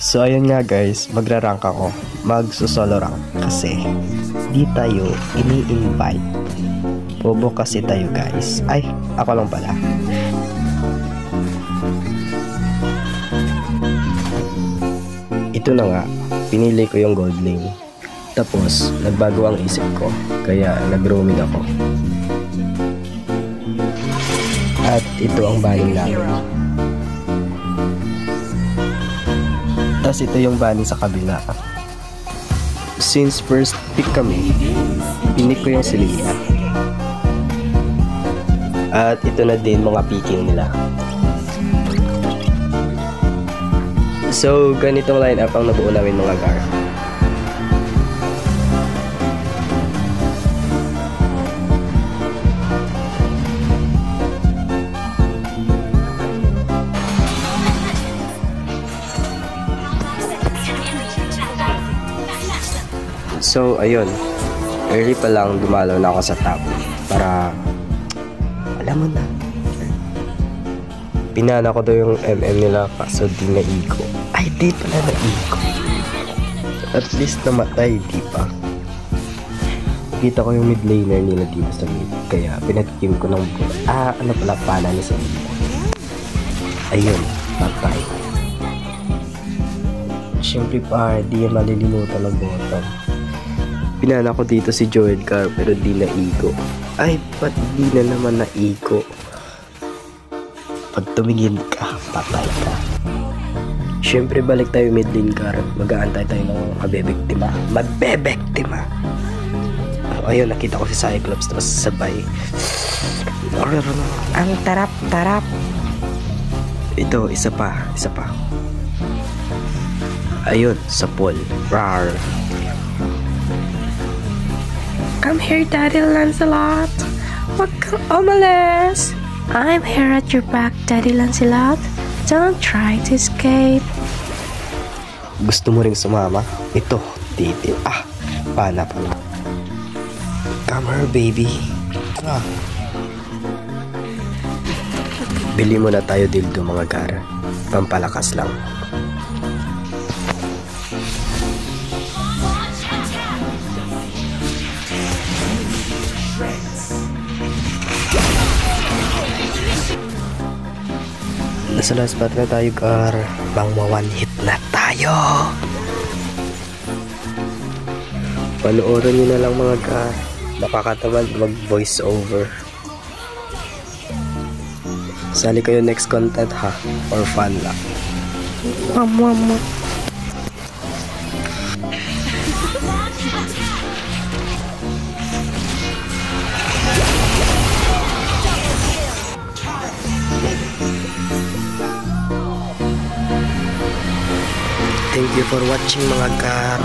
So ayun nga guys, magra-rank ako. Magso-solo rank kasi di tayo ini-invite. Bobo kasi tayo guys. Ay, ako lang pala. Ito na nga, pinili ko yung gold lane. Tapos, nagbago ang isip ko. Kaya nag-roaming ako. At ito ang baling namin. Tapos ito yung bunny sa kabila. Since first pick kami, pinik ko yung Selena. At ito na din mga picking nila. So, ganitong line-up ang nabuo namin mga gar. So, ayun. Early pa lang dumalaw na ako sa top para, alam mo na. Pinana ko daw yung MM nila kaso di na-iko. Ay, di pala na-iko. At least namatay, di pa. Kita ko yung mid laner nila dito sa mid. Kaya pinatikim ko ng ano pala, pana ni Selena. Ayun, patay. Siyempre pa, di malilimutan ng bottom. Pinana ko dito si Joel Car pero di na-iko. Ay, ba't di na naman na-iko? Pag tumingin ka, patay ka. Siyempre balik tayo mid lane car. Mag-aantay tayo ng mabebektima. Mabebektima! Ayun, nakita ko si Cyclops tapos sabay. Ang tarap-tarap. Ito, isa pa. Ayun, sa pool. Rar. Come here, Daddy Lancelot. Wag kang umalis. I'm here at your back, Daddy Lancelot. Don't try to escape. Gusto mo ring sumama? Ito, titi. Pana pala. Come here, baby. Bili mo na tayo dildo mga gara. Pampalakas lang. Nasa last spot na tayo, Gar. Bang ma-one hit na tayo. Panoorin nyo na lang mga Gar. Nakakatamad mag-voice over. Sali kayo next content ha. Or fun lang. Mama. Thank you for watching mga Gar.